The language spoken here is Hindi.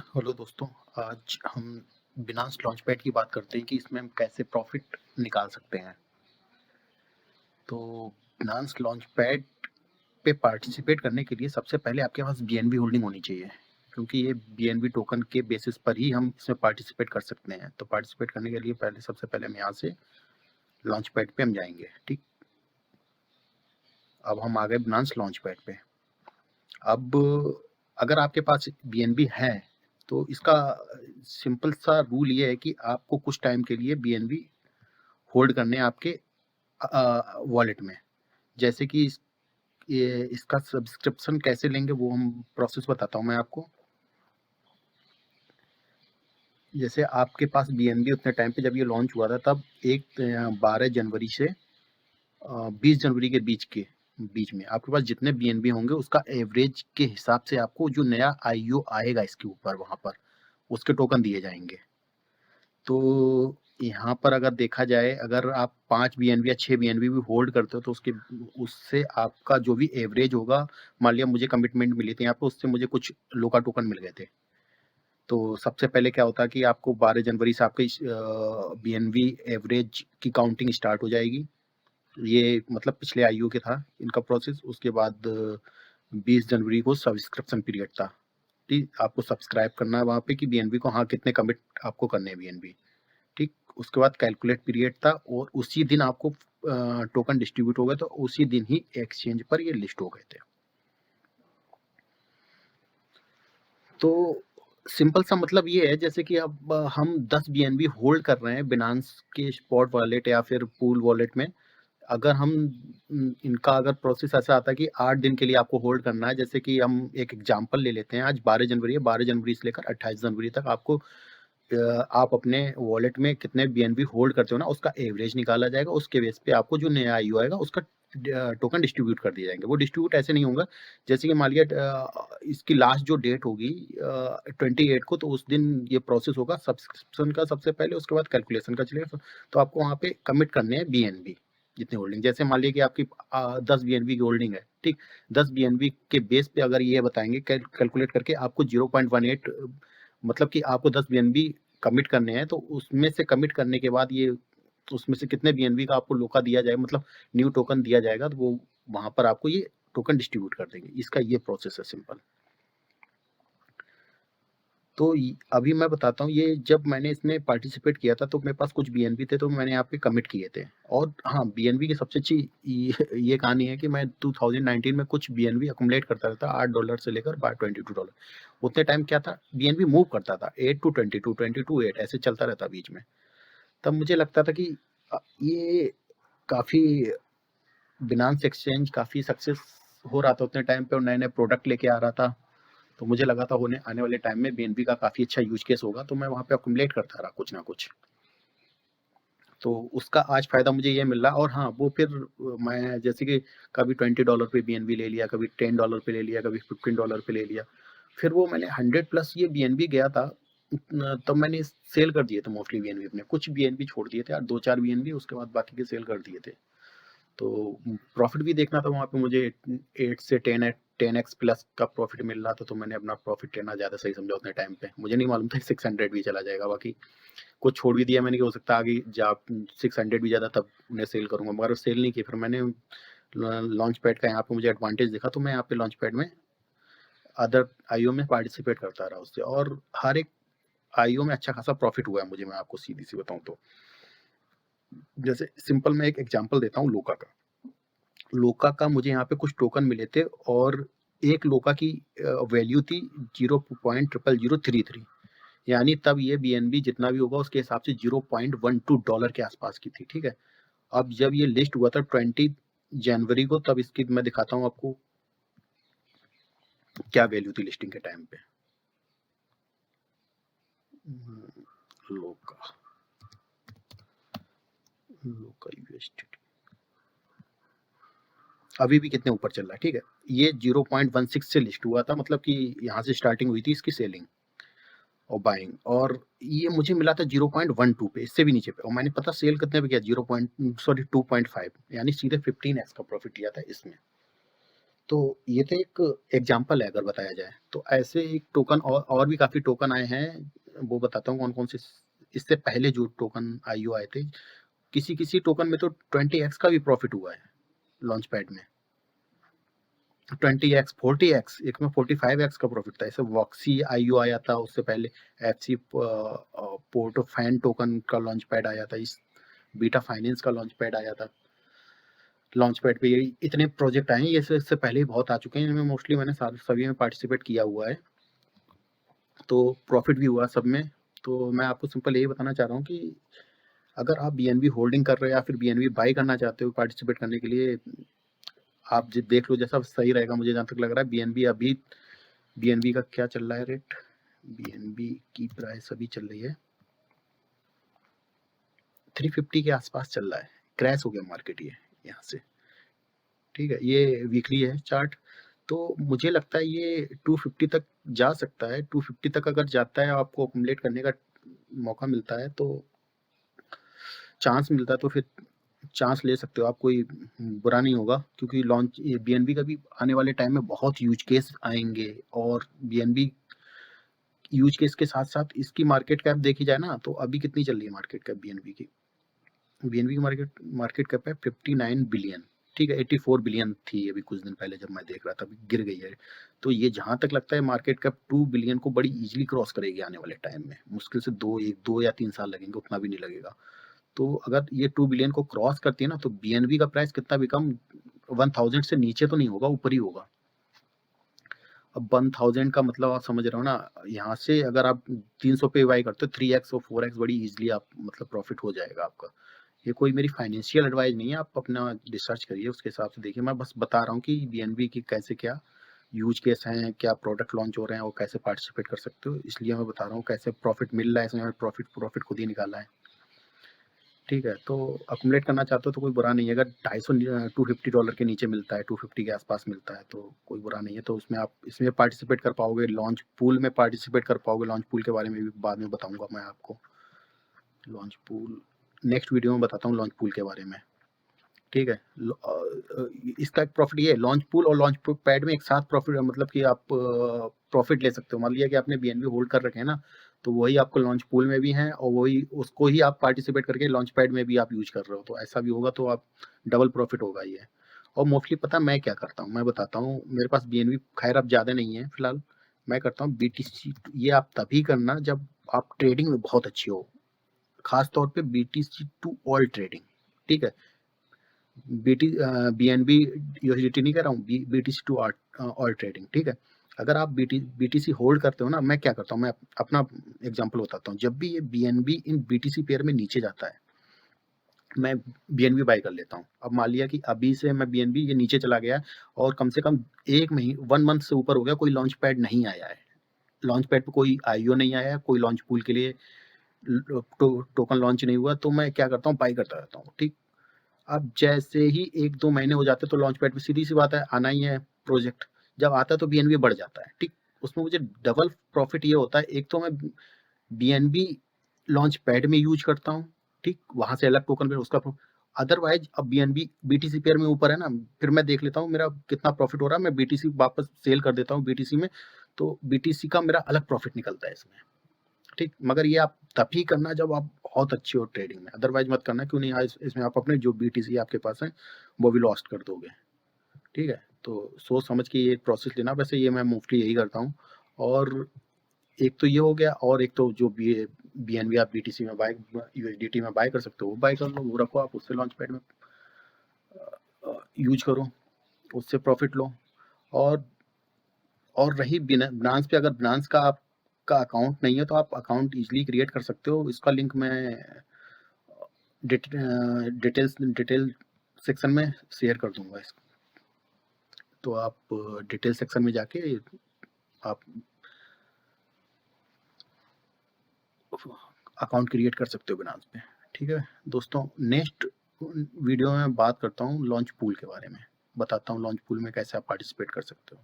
हेलो दोस्तों, आज हम बिनांस लॉन्चपैड की बात करते हैं कि इसमें हम कैसे प्रॉफिट निकाल सकते हैं। तो बिनांस लॉन्चपैड पे पार्टिसिपेट करने के लिए सबसे पहले आपके पास बीएनबी होल्डिंग होनी चाहिए, क्योंकि ये बीएनबी टोकन के बेसिस पर ही हम इसमें पार्टिसिपेट कर सकते हैं। तो पार्टिसिपेट करने के लिए सबसे पहले हम यहाँ से लॉन्चपैड पे हम जाएंगे। ठीक, अब हम आ गए बिनांस लॉन्चपैड पे। अब अगर आपके पास बीएनबी है तो इसका सिंपल सा रूल ये है कि आपको कुछ टाइम के लिए बीएनबी होल्ड करने हैं आपके वॉलेट में। जैसे कि इसका सब्सक्रिप्शन कैसे लेंगे वो हम प्रोसेस बताता हूँ मैं आपको। जैसे आपके पास बीएनबी उतने टाइम पे जब ये लॉन्च हुआ था, तब 12 जनवरी से 20 जनवरी के बीच में आपके पास जितने बीएनबी होंगे उसका एवरेज के हिसाब से आपको जो नया आईओ आएगा इसके ऊपर, वहां पर उसके टोकन दिए जाएंगे। तो यहाँ पर अगर देखा जाए, अगर आप 5 बीएनबी या 6 बीएनबी भी होल्ड करते हो तो उससे आपका जो भी एवरेज होगा, मान लिया मुझे कमिटमेंट मिली थी यहाँ पे, उससे मुझे कुछ लोका टोकन मिल गए थे। तो सबसे पहले क्या होता है कि आपको 12 जनवरी से आपके बीएनबी एवरेज की काउंटिंग स्टार्ट हो जाएगी। ये मतलब पिछले आईओ के था इनका प्रोसेस। उसके बाद 20 जनवरी को सब्सक्रिप्शन पीरियड था। ठीक, आपको सब्सक्राइब करना है वहाँ पे कि बीएनबी को, हाँ, कितने कमिट आपको करने हैं बीएनबी। ठीक, उसके बाद कैलकुलेट पीरियड था और उसी दिन आपको टोकन डिस्ट्रीब्यूट हो गए, तो उसी दिन ही एक्सचेंज पर ये लिस्ट हो गए थे। तो सिंपल सा मतलब ये है, जैसे कि अब हम 10 बीएनबी होल्ड कर रहे हैं बिनांस के स्पॉट वॉलेट या फिर पूल वॉलेट में। अगर हम इनका अगर प्रोसेस ऐसा आता है कि 8 दिन के लिए आपको होल्ड करना है। जैसे कि हम एक एग्जांपल ले लेते हैं, आज 12 जनवरी है, 12 जनवरी से लेकर 28 जनवरी तक आपको आप अपने वॉलेट में कितने बीएनबी होल्ड करते हो ना, उसका एवरेज निकाला जाएगा। उसके बेस पे आपको जो नया आईओ आएगा उसका टोकन डिस्ट्रीब्यूट कर दिए जाएंगे। वो डिस्ट्रीब्यूट ऐसे नहीं होगा, जैसे कि मान लिया इसकी लास्ट जो डेट होगी 28 को, तो उस दिन ये प्रोसेस होगा सब्सक्रिप्शन का सबसे पहले, उसके बाद कैलकुलेशन का चलेगा। तो आपको वहाँ पे कमिट करने हैं बीएनबी जितनी होल्डिंग। जैसे मान लिया कि आपकी 10 बीएनबी की होल्डिंग है। ठीक, 10 बीएनबी के बेस पे अगर ये बताएंगे कैलकुलेट करके आपको 0.18, मतलब कि आपको 10 बीएनबी कमिट करने हैं, तो उसमें से कमिट करने के बाद ये उसमें से कितने बीएनबी का आपको लोका दिया जाए, मतलब न्यू टोकन दिया जाएगा, तो वो वहां पर आपको ये टोकन डिस्ट्रीब्यूट कर देंगे। इसका ये प्रोसेस है सिंपल। तो अभी मैं बताता हूँ, ये जब मैंने इसमें पार्टिसिपेट किया था तो मेरे पास कुछ बीएनबी थे, तो मैंने यहाँ पे कमिट किए थे। और हाँ, बीएनबी की सबसे अच्छी ये कहानी है कि मैं 2019 में कुछ बीएनबी अकुमुलेट करता रहता, $8 से लेकर $22। उतने टाइम क्या था, बीएनबी मूव करता था 8 to 22, 20 to 8, ऐसे चलता रहता बीच में। तब मुझे लगता था कि ये काफी बिनांस एक्सचेंज काफी सक्सेस हो रहा था उतने टाइम पे, और नए नए प्रोडक्ट लेके आ रहा था। तो मुझे लगा था होने आने वाले टाइम में बीएनबी का काफी अच्छा यूज केस होगा, तो मैं वहां पे अकुमुलेट करता रहा कुछ ना कुछ। तो उसका आज फायदा मुझे ये मिल रहा। और हाँ, वो फिर मैं जैसे कि कभी $20 पे बीएनबी ले लिया, कभी $10 पे ले लिया, कभी $15 पे ले लिया। फिर वो मैंने 100 प्लस ये बीएनबी गया था, तब मैंने सेल कर दिए थे मोस्टली बीएनबी अपने। कुछ बीएनबी छोड़ दिए थे यार, 2-4 बीएनबी, उसके बाद बाकी के सेल कर दिए थे। तो प्रॉफिट भी देखना था वहाँ पे मुझे, 8 से 10x प्लस का प्रॉफिट मिल रहा था, तो मैंने अपना प्रॉफिट लेना ज़्यादा सही समझा उतने टाइम पे। मुझे नहीं मालूम था 600 भी चला जाएगा। बाकी कुछ छोड़ भी दिया मैंने कि हो सकता है आगे जा 600 भी ज़्यादा, तब उन्हें सेल करूँगा, मगर सेल नहीं की। फिर मैंने लॉन्च पैड का यहाँ पे मुझे एडवांटेज दिखा, तो मैं यहाँ पे लॉन्च पैड में अदर आईओ में पार्टिसिपेट करता रहा उससे, और हर एक आईओ में अच्छा खासा प्रॉफिट हुआ है मुझे। मैं आपको सीधी सी बताऊँ तो, जैसे सिंपल मैं एक एग्जांपल देता हूँ लोका का। लोका का मुझे यहाँ पे कुछ टोकन मिले थे, और एक लोका की वैल्यू थी 0.0033, यानी तब ये बीएनबी जितना भी होगा उसके हिसाब से $0.12 के आसपास की थी। ठीक है, अब जब ये लिस्ट हुआ था 20 जनवरी को, तब इसकी मैं दिखाता हूँ आपको क्या वैल्यू थी लिस्टिंग के टाइम पे। लोका लोका यूएसडी अभी भी कितने ऊपर चल रहा है। ठीक है, ये 0.16 से लिस्ट हुआ था, मतलब कि यहाँ से स्टार्टिंग हुई थी इसकी सेलिंग और बाइंग, और ये मुझे मिला था 0.12 पे, इससे भी नीचे पे। और मैंने पता सेल कितने पे किया, 2.5, यानी सीधे 15x का प्रॉफिट लिया था इसमें। तो ये तो एक एग्जांपल है अगर बताया जाए। तो ऐसे एक टोकन और भी काफ़ी टोकन आए हैं, वो बताता हूँ कौन-कौन से। इससे पहले जो टोकन आईओ आए थे, किसी-किसी टोकन में तो 20x का भी प्रॉफ़िट हुआ है लॉन्चपैड में। 20x, 40x, एक में 45x का प्रॉफ़िट था। ऐसे वॉक्सी आईओ आया था, उससे पहले एफसी पोर्टोफैन टोकन का लॉन्चपैड आया था, इस बीटा फाइनेंस का लॉन्चपैड आया था। लॉन्चपैड पे ये इतने प्रोजेक्ट आए हैं, ये इससे पहले ही बहुत आ चुके हैं। इनमें मोस्टली मैंने सभी में पार्टिसिपेट किया हुआ है, तो प्रॉफिट भी हुआ सब में। तो मैं आपको सिंपल यही बताना चाह रहा हूँ कि अगर आप बीएनबी होल्डिंग कर रहे हो या फिर बीएनबी बाई करना चाहते हो पार्टिसिपेट करने के लिए, आप देख लो जैसा सही रहेगा। मुझे जहाँ तक लग रहा है बीएनबी अभी, बीएनबी का क्या चल रहा है रेट, बीएनबी की प्राइस अभी चल रही है 350 के आसपास चल रहा है। क्रैश हो गया मार्केट ये यहाँ से, ठीक है। ये वीकली है चार्ट, तो मुझे लगता है ये 250 तक जा सकता है। 250 तक अगर जाता है, आपको अकुमुलेट करने का मौका मिलता है, तो चांस मिलता है, तो फिर चांस ले सकते हो आप, कोई बुरा नहीं होगा। क्योंकि लॉन्च ये बीएनबी का भी आने वाले टाइम में बहुत यूज केस आएंगे, और बीएनबी यूज केस के साथ साथ इसकी मार्केट कैप देखी जाए ना, तो अभी कितनी चल रही है मार्केट कैप बीएनबी की? बीएनबी की मार्केट कैप है 59 बिलियन, ठीक है। 84 बिलियन थी अभी कुछ दिन पहले जब मैं देख रहा था, अभी गिर गई है। तो ये जहां तक लगता है मार्केट कैप 2 बिलियन को बड़ी इजीली क्रॉस करेगी आने वाले टाइम में। मुश्किल से 2 या 3 साल लगेंगे, उतना भी नहीं लगेगा। तो अगर ये 2 बिलियन को क्रॉस करती है ना, तो बीएनबी का प्राइस कितना भी कम 1000 से नीचे तो नहीं होगा, ऊपर ही होगा। अब 1000 का मतलब आप समझ रहे हो ना, यहाँ से अगर आप 300 पे बाई करते हो, 3x और 4x बड़ी इजीली आप मतलब प्रॉफिट हो जाएगा आपका। ये कोई मेरी फाइनेंशियल एडवाइस नहीं है, आप अपना रिसर्च करिए, उसके हिसाब से देखिए। मैं बस बता रहा हूँ कि बीएनबी की कैसे क्या यूज केस हैं, क्या प्रोडक्ट लॉन्च हो रहे हैं, वो कैसे पार्टिसिपेट कर सकते हो, इसलिए मैं बता रहा हूँ कैसे प्रॉफिट मिल रहा है इसमें। प्रॉफिट खुद ही निकाला है, ठीक है। तो अकुमुलेट करना चाहते हो तो कोई बुरा नहीं है। अगर 250 $250 के नीचे मिलता है, 250 के आसपास मिलता है, तो कोई बुरा नहीं है। तो उसमें आप इसमें पार्टिसिपेट कर पाओगे, लॉन्च पूल में पार्टिसिपेट कर पाओगे। लॉन्च पूल के बारे में भी बाद में बताऊंगा मैं आपको। लॉन्च पूल नेक्स्ट वीडियो में बताता हूँ, लॉन्च पूल के बारे में, ठीक है। इसका एक प्रॉफिट ये है, लॉन्च पूल और लॉन्च पैड में एक साथ प्रॉफिट, मतलब कि आप प्रॉफिट ले सकते हो। मान लिया कि आपने बीएनबी होल्ड कर रखे हैं ना, तो वही आपको लॉन्च पूल में भी है, और वही उसको ही आप पार्टिसिपेट करके लॉन्च पैड में भी आप यूज कर रहे हो। तो ऐसा भी होगा, तो आप डबल प्रॉफिट होगा ये। और मोस्टली पता मैं क्या करता हूँ, मैं बताता हूँ। मेरे पास बीएनबी खैर अब ज़्यादा नहीं है फिलहाल। मैं करता हूँ बीटीसी। ये आप तभी करना जब आप ट्रेडिंग में बहुत अच्छे हो, खास तौर पे बीटीसी टू ऑल ट्रेडिंग, ठीक है। बीएनबी यूएसडीटी नहीं कह रहा हूँ, बीटीसी टू ऑल ट्रेडिंग, ठीक है। अगर आप बीटीसी होल्ड करते हो ना, मैं क्या करता हूँ, मैं अपना एग्जांपल बताता हूँ। जब भी ये बीएनबी इन बीटीसी पेयर में नीचे जाता है, मैं बीएनबी बाय कर लेता हूँ। अब मान लिया कि अभी से मैं बीएनबी ये नीचे चला गया, और कम से कम 1 मंथ से ऊपर हो गया, कोई लॉन्च पैड नहीं आया है, लॉन्च पैड पे कोई आईओ नहीं आया है, कोई लॉन्च पूल के लिए टोकन लॉन्च नहीं हुआ, तो मैं क्या करता हूँ, बाई करता रहता हूँ, ठीक। अब जैसे ही 1-2 महीने हो जाते, तो लॉन्च पैड पे सीधी सी बात है, आना ही है प्रोजेक्ट। जब आता है तो बीएनबी बढ़ जाता है, ठीक। उसमें मुझे डबल प्रॉफिट ये होता है, एक तो मैं बीएनबी लॉन्च पैड में यूज करता हूँ, ठीक, वहां से अलग टोकन पे उसका। अदरवाइज अब बीएनबी बीटीसी पेयर में ऊपर है ना, फिर मैं देख लेता हूँ मेरा कितना प्रॉफिट हो रहा है, मैं बीटीसी वापस सेल कर देता हूँ बीटीसी में, तो बीटीसी का मेरा अलग प्रॉफिट निकलता है इसमें, ठीक। मगर ये आप तभी करना जब आप बहुत अच्छे हो ट्रेडिंग में, अदरवाइज मत करना। क्यों नहीं, आज इसमें आप अपने जो बीटीसी आपके पास है वो भी लॉस्ट कर दोगे, ठीक है। तो सोच समझ के ये प्रोसेस लेना। वैसे ये मैं मोस्टली यही करता हूँ। और एक तो ये हो गया, और एक तो जो बीएनबी आप बीटीसी में बाय, यूएसडीटी में बाय कर सकते हो, वो बाय कर लो, वो रखो आप, उससे लॉन्च पैड में यूज करो, उससे प्रॉफिट लो। और रही बिनांस पे, अगर बिनांस का आपका अकाउंट नहीं है, तो आप अकाउंट इजीली क्रिएट कर सकते हो। इसका लिंक मैं डिटेल सेक्शन में शेयर कर दूंगा इसको। तो आप डिटेल सेक्शन में जाके आप अकाउंट क्रिएट कर सकते हो बिनांस पे, ठीक है दोस्तों। नेक्स्ट वीडियो में बात करता हूँ लॉन्च पूल के बारे में, बताता हूँ लॉन्च पूल में कैसे आप पार्टिसिपेट कर सकते हो।